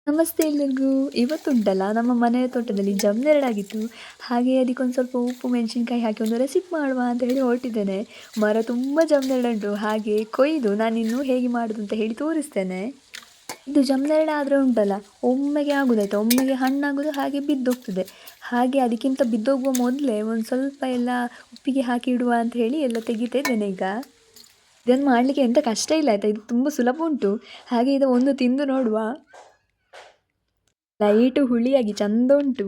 ನಮಸ್ತೆ ಎಲ್ಲರಿಗೂ. ಇವತ್ತುಂಟಲ್ಲ ನಮ್ಮ ಮನೆಯ ತೋಟದಲ್ಲಿ ಜಮ್ನೆರಳಾಗಿತ್ತು. ಹಾಗೆ ಅದಕ್ಕೊಂದು ಸ್ವಲ್ಪ ಉಪ್ಪು ಮೆಣಸಿನ್ಕಾಯಿ ಹಾಕಿ ಒಂದು ರೆಸಿಪಿ ಮಾಡುವ ಅಂತ ಹೇಳಿ ಹೊರಟಿದ್ದೇನೆ. ಮರ ತುಂಬ ಜಮ್ನೆರಳುಂಟು. ಹಾಗೆ ಕೊಯ್ದು ನಾನಿನ್ನು ಹೇಗೆ ಮಾಡೋದು ಅಂತ ಹೇಳಿ ತೋರಿಸ್ತೇನೆ. ಇದು ಜಮ್ನೆರಳು ಆದರೆ ಉಂಟಲ್ಲ ಒಮ್ಮೆಗೆ ಆಗೋದಾಯ್ತು, ಒಮ್ಮೆಗೆ ಹಣ್ಣಾಗೋದು ಹಾಗೆ ಬಿದ್ದೋಗ್ತದೆ. ಹಾಗೆ ಅದಕ್ಕಿಂತ ಬಿದ್ದೋಗುವ ಮೊದಲೇ ಒಂದು ಸ್ವಲ್ಪ ಎಲ್ಲ ಉಪ್ಪಿಗೆ ಹಾಕಿ ಇಡುವ ಅಂತ ಹೇಳಿ ಎಲ್ಲ ತೆಗಿತಾ ಇದ್ದೇನೆ ಈಗ. ಇದನ್ನು ಮಾಡಲಿಕ್ಕೆ ಎಂಥ ಕಷ್ಟ ಇಲ್ಲ ಆಯಿತಾ, ಇದು ತುಂಬ ಸುಲಭ ಉಂಟು. ಹಾಗೆ ಇದು ಒಂದು ತಿಂದು ನೋಡುವ. ಲೈಟು ಹುಳಿಯಾಗಿ ಚಂದ ಉಂಟು.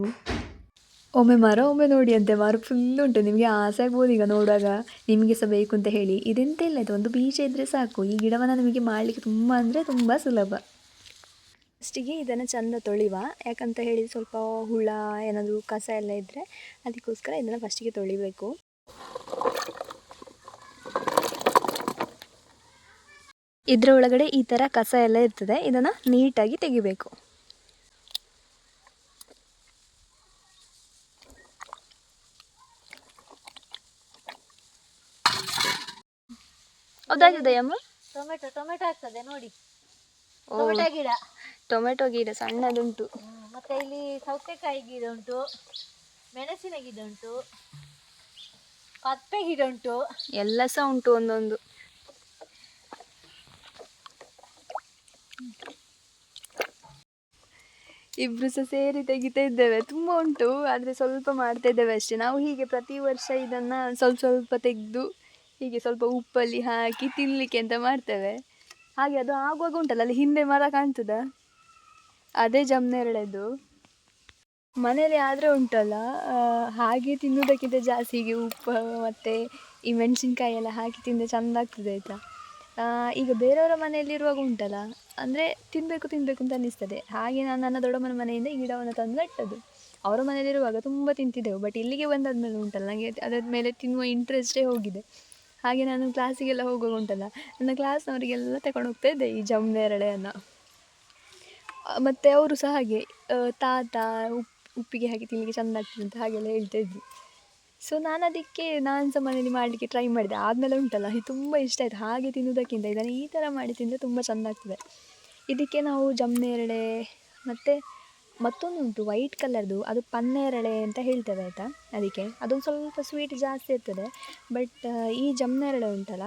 ಒಮ್ಮೆ ನೋಡಿ ಅಂತೆ, ಮರ ಫುಲ್ ಉಂಟು. ನಿಮಗೆ ಆಸೆ ಆಗ್ಬೋದು ಈಗ ನೋಡುವಾಗ, ನಿಮಗೆ ಸಹ ಬೇಕು ಅಂತ ಹೇಳಿ. ಇದೆಂತ ಇಲ್ಲ, ಇದು ಒಂದು ಬೀಜ ಇದ್ದರೆ ಸಾಕು. ಈ ಗಿಡವನ್ನು ನಿಮಗೆ ಮಾಡಲಿಕ್ಕೆ ತುಂಬ ಅಂದರೆ ತುಂಬ ಸುಲಭ. ಫಸ್ಟಿಗೆ ಇದನ್ನು ಚಂದ ತೊಳಿವ, ಯಾಕಂತ ಹೇಳಿ ಸ್ವಲ್ಪ ಹುಳ ಏನಾದರೂ ಕಸ ಎಲ್ಲ ಇದ್ದರೆ ಅದಕ್ಕೋಸ್ಕರ ಇದನ್ನು ಫಸ್ಟಿಗೆ ತೊಳಿಬೇಕು. ಇದರ ಒಳಗಡೆ ಈ ಥರ ಕಸ ಎಲ್ಲ ಇರ್ತದೆ, ಇದನ್ನು ನೀಟಾಗಿ ತೆಗಿಬೇಕು. ಹೌದಾಗಿದೆಯಮ್ಮ? ಟೊಮೆಟೊ ಆಗ್ತದೆ ನೋಡಿ. ಟೊಮೆಟೊ ಗಿಡ ಸಣ್ಣದುಂಟು. ಮತ್ತೆ ಇಲ್ಲಿ ಸೌತೆಕಾಯಿ ಗಿಡ ಉಂಟು, ಮೆಣಸಿನ ಗಿಡ ಉಂಟು, ಕಪ್ಪೆ ಗಿಡ ಉಂಟು, ಎಲ್ಲ ಸಹ ಉಂಟು ಒಂದೊಂದು. ಇಬ್ರು ಸಹ ಸೇರಿ ತೆಗಿತಾ ಇದ್ದೇವೆ. ತುಂಬ ಉಂಟು, ಆದರೆ ಸ್ವಲ್ಪ ಮಾಡ್ತಾ ಇದ್ದೇವೆ ಅಷ್ಟೇ. ನಾವು ಹೀಗೆ ಪ್ರತಿ ವರ್ಷ ಇದನ್ನು ಸ್ವಲ್ಪ ಸ್ವಲ್ಪ ತೆಗೆದು ಹೀಗೆ ಸ್ವಲ್ಪ ಉಪ್ಪಲ್ಲಿ ಹಾಕಿ ತಿನ್ನಲಿಕ್ಕೆ ಅಂತ ಮಾಡ್ತೇವೆ. ಹಾಗೆ ಅದು ಆಗುವಾಗ ಉಂಟಲ್ಲ, ಅಲ್ಲಿ ಹಿಂದೆ ಮರ ಕಾಣ್ತದ, ಅದೇ ಜಮ್ನೆರಳೆದು. ಮನೇಲಿ ಆದರೆ ಉಂಟಲ್ಲ ಹಾಗೆ ತಿನ್ನೋದಕ್ಕಿಂತ ಜಾಸ್ತಿ ಹೀಗೆ ಉಪ್ಪು ಮತ್ತು ಈ ಮೆಣಸಿನ್ಕಾಯಿ ಎಲ್ಲ ಹಾಕಿ ತಿಂದರೆ ಚೆಂದ ಆಗ್ತದೆ ಆಯಿತಾ. ಈಗ ಬೇರೆಯವರ ಮನೆಯಲ್ಲಿರುವಾಗ ಉಂಟಲ್ಲ, ಅಂದರೆ ತಿನ್ನಬೇಕು ಅಂತ ಅನ್ನಿಸ್ತದೆ. ಹಾಗೆ ನಾನು ನನ್ನ ದೊಡ್ಡಮ್ಮನ ಮನೆಯಿಂದ ಈ ಗಿಡವನ್ನು ತಂದು ನೆಟ್ಟದ್ದು. ಅವರ ಮನೆಯಲ್ಲಿರುವಾಗ ತುಂಬ ತಿಂತಿದ್ದೆವು, ಬಟ್ ಇಲ್ಲಿಗೆ ಬಂದಾದ್ಮೇಲೆ ಉಂಟಲ್ಲ ನನಗೆ ಅದರ ಮೇಲೆ ತಿನ್ನುವ ಇಂಟ್ರೆಸ್ಟೇ ಹೋಗಿದೆ. ಹಾಗೆ ನಾನು ಕ್ಲಾಸಿಗೆಲ್ಲ ಹೋಗುವಾಗ ಉಂಟಲ್ಲ, ನನ್ನ ಕ್ಲಾಸ್ನವರಿಗೆಲ್ಲ ತಗೊಂಡು ಹೋಗ್ತಾ ಇದ್ದೆ ಈ ಜಮ್ನೆರಳೆಯನ್ನು. ಮತ್ತು ಅವರು ಸಹ ಹಾಗೆ ತಾತ ಉಪ್ಪಿಗೆ ಹಾಕಿ ತಿನ್ನಲಿಕ್ಕೆ ಚೆಂದ ಆಗ್ತದೆ ಅಂತ ಹಾಗೆಲ್ಲ ಹೇಳ್ತಾ ಇದ್ದರು. ಸೊ ನಾನು ಸಹ ಮನೇಲಿ ಮಾಡಲಿಕ್ಕೆ ಟ್ರೈ ಮಾಡಿದೆ. ಆದಮೇಲೆ ಉಂಟಲ್ಲ ಇದು ತುಂಬ ಇಷ್ಟ ಆಯಿತು. ಹಾಗೆ ತಿನ್ನೋದಕ್ಕಿಂತ ಇದನ್ನು ಈ ಥರ ಮಾಡಿ ತಿಂದರೆ ತುಂಬ ಚೆಂದ ಆಗ್ತದೆ. ಇದಕ್ಕೆ ನಾವು ಜಮ್ನೆರಳೆ ಮತ್ತು ಮತ್ತೊಂದು ಉಂಟು ವೈಟ್ ಕಲರ್ದು, ಅದು ಪನ್ನೇರಳೆ ಅಂತ ಹೇಳ್ತೇವೆ ಆಯಿತಾ. ಅದಕ್ಕೆ ಅದೊಂದು ಸ್ವಲ್ಪ ಸ್ವೀಟ್ ಜಾಸ್ತಿ ಇರ್ತದೆ. ಬಟ್ ಈ ಜಮ್ನೆರಳೆ ಉಂಟಲ್ಲ,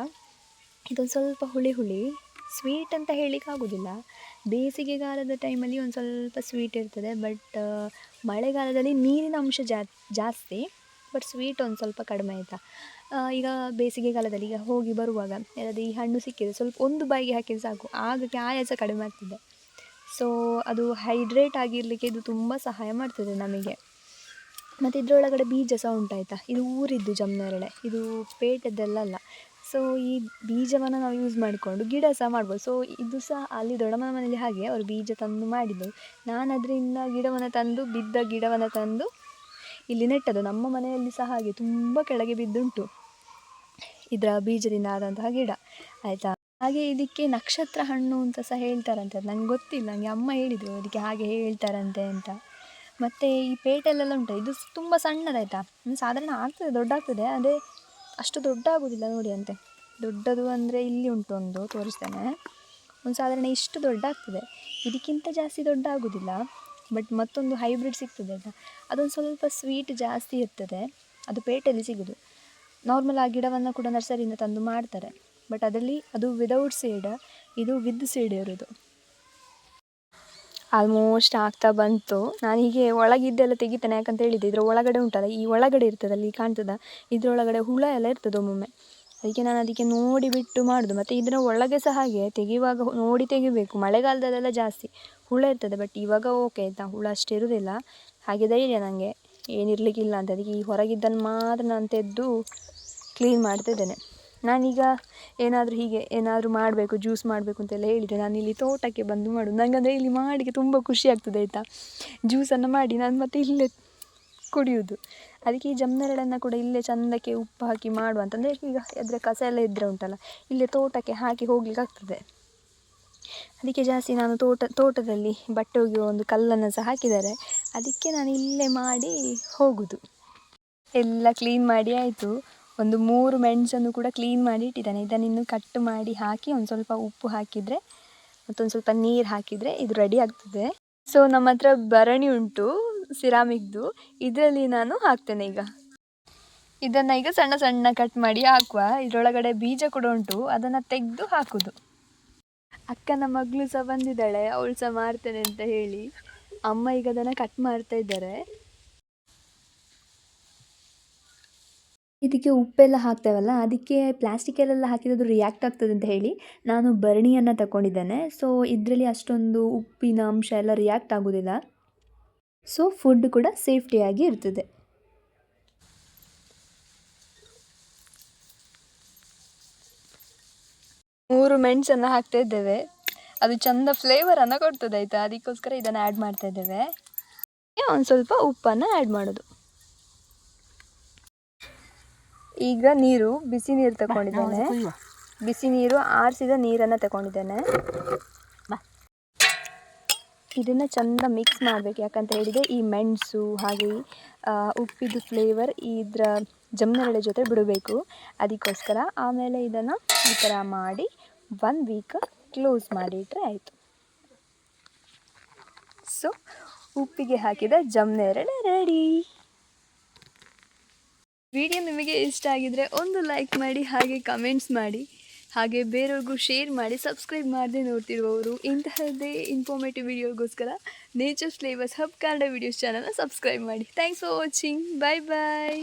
ಇದೊಂದು ಸ್ವಲ್ಪ ಹುಳಿ ಸ್ವೀಟ್ ಅಂತ ಹೇಳಲಿಕ್ಕೆ ಆಗೋದಿಲ್ಲ. ಬೇಸಿಗೆಗಾಲದ ಟೈಮಲ್ಲಿ ಒಂದು ಸ್ವಲ್ಪ ಸ್ವೀಟ್ ಇರ್ತದೆ, ಬಟ್ ಮಳೆಗಾಲದಲ್ಲಿ ನೀರಿನ ಅಂಶ ಜಾಸ್ತಿ, ಬಟ್ ಸ್ವೀಟ್ ಒಂದು ಸ್ವಲ್ಪ ಕಡಿಮೆ ಆಯಿತಾ. ಈಗ ಬೇಸಿಗೆಗಾಲದಲ್ಲಿ ಈಗ ಹೋಗಿ ಬರುವಾಗ ಯಾರಾದರೂ ಈ ಹಣ್ಣು ಸಿಕ್ಕಿದರೆ ಸ್ವಲ್ಪ ಒಂದು ಬಾಯಿಗೆ ಹಾಕಿದರೆ ಸಾಕು, ಆಗಕ್ಕೆ ಆಯಾಸ ಕಡಿಮೆ ಆಗ್ತದೆ. ಸೊ ಅದು ಹೈಡ್ರೇಟ್ ಆಗಿರಲಿಕ್ಕೆ ಇದು ತುಂಬ ಸಹಾಯ ಮಾಡ್ತದೆ ನಮಗೆ. ಮತ್ತು ಇದರೊಳಗಡೆ ಬೀಜ ಸಹ ಉಂಟಾಯ್ತಾ. ಇದು ಊರಿದ್ದು ಜಮ್ನೆರಳೆ, ಇದು ಪೇಟೆದ್ದೆಲ್ಲ. ಸೊ ಈ ಬೀಜವನ್ನು ನಾವು ಯೂಸ್ ಮಾಡಿಕೊಂಡು ಗಿಡ ಸಹ ಮಾಡ್ಬೋದು. ಸೊ ಇದು ಸಹ ಅಲ್ಲಿ ದೊಡ್ಡಮ್ಮನ ಮನೆಯಲ್ಲಿ ಹಾಗೆ ಅವರು ಬೀಜ ತಂದು ಮಾಡಿದ್ದು. ನಾನು ಅದರಿಂದ ಬಿದ್ದ ಗಿಡವನ್ನು ತಂದು ಇಲ್ಲಿ ನೆಟ್ಟದು. ನಮ್ಮ ಮನೆಯಲ್ಲಿ ಸಹ ಹಾಗೆ ತುಂಬ ಕೆಳಗೆ ಬಿದ್ದುಂಟು ಇದರ ಬೀಜದಿಂದ ಆದಂತಹ ಗಿಡ ಆಯಿತಾ. ಹಾಗೆ ಇದಕ್ಕೆ ನಕ್ಷತ್ರ ಹಣ್ಣು ಅಂತ ಸಹ ಹೇಳ್ತಾರಂತೆ, ಅದು ನಂಗೆ ಗೊತ್ತಿಲ್ಲ. ನನಗೆ ಅಮ್ಮ ಹೇಳಿದರು ಅದಕ್ಕೆ ಹಾಗೆ ಹೇಳ್ತಾರಂತೆ ಅಂತ. ಮತ್ತು ಈ ಪೇಟೆಲ್ಲೆಲ್ಲ ಉಂಟು, ಇದು ತುಂಬ ಸಣ್ಣದಾಯಿತಾ. ಸಾಧಾರಣ ಆಗ್ತದೆ, ದೊಡ್ಡ ಆಗ್ತದೆ, ಅದೇ ಅಷ್ಟು ದೊಡ್ಡ ಆಗೋದಿಲ್ಲ ನೋಡಿ ಅಂತೆ. ದೊಡ್ಡದು ಅಂದರೆ ಇಲ್ಲಿ ಉಂಟು ಒಂದು, ತೋರಿಸ್ತೇನೆ. ಒಂದು ಸಾಧಾರಣ ಇಷ್ಟು ದೊಡ್ಡ ಆಗ್ತದೆ, ಇದಕ್ಕಿಂತ ಜಾಸ್ತಿ ದೊಡ್ಡ ಆಗೋದಿಲ್ಲ. ಬಟ್ ಮತ್ತೊಂದು ಹೈಬ್ರಿಡ್ ಸಿಗ್ತದೆ ಆಯಿತಾ, ಅದೊಂದು ಸ್ವಲ್ಪ ಸ್ವೀಟ್ ಜಾಸ್ತಿ ಇರ್ತದೆ. ಅದು ಪೇಟೆಯಲ್ಲಿ ಸಿಗೋದು. ನಾರ್ಮಲ್ ಆ ಗಿಡವನ್ನು ಕೂಡ ನರ್ಸರಿಯಿಂದ ತಂದು ಮಾಡ್ತಾರೆ, ಬಟ್ ಅದರಲ್ಲಿ ಅದು ವಿದೌಟ್ ಸೀಡ್, ಇದು ವಿತ್ ಸೀಡ್ ಇರೋದು. ಆಲ್ಮೋಸ್ಟ್ ಆಗ್ತಾ ಬಂತು. ನಾನು ಹೀಗೆ ಒಳಗಿದ್ದೆಲ್ಲ ತೆಗಿತೇನೆ, ಯಾಕಂತ ಹೇಳಿದ್ದೆ ಇದರ ಒಳಗಡೆ ಉಂಟಲ್ಲ, ಈ ಒಳಗಡೆ ಇರ್ತದೆ ಅಲ್ಲಿ ಕಾಣ್ತದ, ಇದರೊಳಗಡೆ ಹುಳ ಎಲ್ಲ ಇರ್ತದೆ ಒಮ್ಮೊಮ್ಮೆ. ಅದಕ್ಕೆ ನಾನು ಅದಕ್ಕೆ ನೋಡಿ ಬಿಟ್ಟು ಮಾಡೋದು. ಮತ್ತು ಇದರ ಒಳಗೆ ಸಹ ಹಾಗೆ ತೆಗೆಯುವಾಗ ನೋಡಿ ತೆಗಿಬೇಕು. ಮಳೆಗಾಲದಲ್ಲೆಲ್ಲ ಜಾಸ್ತಿ ಹುಳ ಇರ್ತದೆ, ಬಟ್ ಇವಾಗ ಓಕೆ ಆಯಿತಾ, ಹುಳ ಅಷ್ಟು ಇರೋದಿಲ್ಲ. ಹಾಗೆ ಧೈರ್ಯ ನನಗೆ ಏನಿರಲಿಕ್ಕಿಲ್ಲ ಅಂತ. ಅದಕ್ಕೆ ಈ ಹೊರಗಿದ್ದನ್ನು ಮಾತ್ರ ನಾನು ತೆಗೆದು ಕ್ಲೀನ್ ಮಾಡ್ತಿದ್ದೇನೆ. ನಾನೀಗ ಏನಾದರೂ ಮಾಡಬೇಕು, ಜ್ಯೂಸ್ ಮಾಡಬೇಕು ಅಂತೆಲ್ಲ ಹೇಳಿದರೆ ನಾನು ಇಲ್ಲಿ ತೋಟಕ್ಕೆ ಬಂದು ಮಾಡೋದು. ನನಗಂದರೆ ಇಲ್ಲಿ ಮಾಡಲಿಕ್ಕೆ ತುಂಬ ಖುಷಿ ಆಗ್ತದೆ ಆಯಿತಾ. ಜ್ಯೂಸನ್ನು ಮಾಡಿ ನಾನು ಮತ್ತೆ ಇಲ್ಲೇ ಕುಡಿಯೋದು. ಅದಕ್ಕೆ ಈ ಜಮ್ನೆರಳನ್ನು ಕೂಡ ಇಲ್ಲೇ ಚೆಂದಕ್ಕೆ ಉಪ್ಪು ಹಾಕಿ ಮಾಡುವ ಅಂತಂದರೆ, ಈಗ ಅದರ ಕಸ ಎಲ್ಲ ಇದ್ದರೆ ಉಂಟಲ್ಲ, ಇಲ್ಲೇ ತೋಟಕ್ಕೆ ಹಾಕಿ ಹೋಗ್ಲಿಕ್ಕೆ ಆಗ್ತದೆ. ಅದಕ್ಕೆ ಜಾಸ್ತಿ ನಾನು ತೋಟದಲ್ಲಿ ಬಟ್ಟೆ ಒಗೆಯುವ ಒಂದು ಕಲ್ಲನ್ನು ಸಹ ಹಾಕಿದ್ದಾರೆ, ಅದಕ್ಕೆ ನಾನು ಇಲ್ಲೇ ಮಾಡಿ ಹೋಗೋದು. ಎಲ್ಲ ಕ್ಲೀನ್ ಮಾಡಿ ಆಯಿತು. ಒಂದು 3 ಮೆಣಸನ್ನು ಕೂಡ ಕ್ಲೀನ್ ಮಾಡಿ ಇಟ್ಟಿದ್ದಾನೆ. ಇದನ್ನಿನ್ನು ಕಟ್ ಮಾಡಿ ಹಾಕಿ ಒಂದು ಸ್ವಲ್ಪ ಉಪ್ಪು ಹಾಕಿದರೆ ಮತ್ತೊಂದು ಸ್ವಲ್ಪ ನೀರು ಹಾಕಿದರೆ ಇದು ರೆಡಿ ಆಗ್ತದೆ. ಸೊ ನಮ್ಮ ಹತ್ರ ಭರಣಿ ಉಂಟು ಸಿರಾಮಿಕ್ದು, ಇದರಲ್ಲಿ ನಾನು ಹಾಕ್ತೇನೆ ಈಗ. ಇದನ್ನು ಈಗ ಸಣ್ಣ ಸಣ್ಣ ಕಟ್ ಮಾಡಿ ಹಾಕುವ. ಇದರೊಳಗಡೆ ಬೀಜ ಕೂಡ ಉಂಟು, ಅದನ್ನು ತೆಗೆದು ಹಾಕುದು. ಅಕ್ಕನ ಮಗಳು ಸಹ ಬಂದಿದ್ದಾಳೆ, ಅವಳು ಸಹ ಮಾಡ್ತೇನೆ ಅಂತ ಹೇಳಿ. ಅಮ್ಮ ಈಗ ಅದನ್ನು ಕಟ್ ಮಾಡ್ತಾ ಇದ್ದಾರೆ. ಇದಕ್ಕೆ ಉಪ್ಪೆಲ್ಲ ಹಾಕ್ತೇವಲ್ಲ, ಅದಕ್ಕೆ ಪ್ಲಾಸ್ಟಿಕಲ್ಲೆಲ್ಲ ಹಾಕಿರೋದು ರಿಯಾಕ್ಟ್ ಆಗ್ತದೆ ಅಂತ ಹೇಳಿ ನಾನು ಭರಣಿಯನ್ನು ತಗೊಂಡಿದ್ದೇನೆ. ಸೊ ಇದರಲ್ಲಿ ಅಷ್ಟೊಂದು ಉಪ್ಪಿನ ಅಂಶ ಎಲ್ಲ ರಿಯಾಕ್ಟ್ ಆಗೋದಿಲ್ಲ. ಸೊ ಫುಡ್ ಕೂಡ ಸೇಫ್ಟಿಯಾಗಿ ಇರ್ತದೆ. ಮೂರು ಮೆಣಸನ್ನು ಹಾಕ್ತಾ ಇದ್ದೇವೆ, ಅದು ಚಂದ ಫ್ಲೇವರನ್ನು ಕೊಡ್ತದೆ ಆಯಿತಾ. ಅದಕ್ಕೋಸ್ಕರ ಇದನ್ನು ಆ್ಯಡ್ ಮಾಡ್ತಾ ಇದ್ದೇವೆ. ಒಂದು ಸ್ವಲ್ಪ ಉಪ್ಪನ್ನು ಆ್ಯಡ್ ಮಾಡೋದು. ಈಗ ನೀರು, ಬಿಸಿ ನೀರು ತಗೊಂಡಿದ್ದೇನೆ. ಬಿಸಿ ನೀರು, ಆರಿಸಿದ ನೀರನ್ನು ತಗೊಂಡಿದ್ದೇನೆ. ಇದನ್ನು ಚಂದ ಮಿಕ್ಸ್ ಮಾಡಬೇಕು. ಯಾಕಂತ ಹೇಳಿದರೆ ಈ ಮೆಣಸು ಹಾಗೆ ಉಪ್ಪಿದು ಫ್ಲೇವರ್ ಇದರ ಜಮ್ನೆರಳೆ ಜೊತೆ ಬಿಡಬೇಕು, ಅದಕ್ಕೋಸ್ಕರ. ಆಮೇಲೆ ಇದನ್ನು ಈ ಥರ ಮಾಡಿ 1 ವೀಕ್ ಕ್ಲೋಸ್ ಮಾಡಿಟ್ರೆ ಆಯಿತು. ಸೊ ಉಪ್ಪಿಗೆ ಹಾಕಿದ ಜಮ್ನೆರಳೆ ರೆಡಿ. ವಿಡಿಯೋ ನಿಮಗೆ ಇಷ್ಟ ಆಗಿದರೆ ಒಂದು ಲೈಕ್ ಮಾಡಿ, ಹಾಗೆ ಕಮೆಂಟ್ಸ್ ಮಾಡಿ, ಹಾಗೆ ಬೇರೆಯವ್ರಿಗೂ ಶೇರ್ ಮಾಡಿ. ಸಬ್ಸ್ಕ್ರೈಬ್ ಮಾಡದೆ ನೋಡ್ತಿರುವವರು ಇಂತಹದ್ದೇ ಇನ್ಫಾರ್ಮೇಟಿವ್ ವಿಡಿಯೋಗೋಸ್ಕರ nature's flavours hub Kannada videos ಚಾನಲ್ನ ಸಬ್ಸ್ಕ್ರೈಬ್ ಮಾಡಿ. Thanks for watching. Bye bye.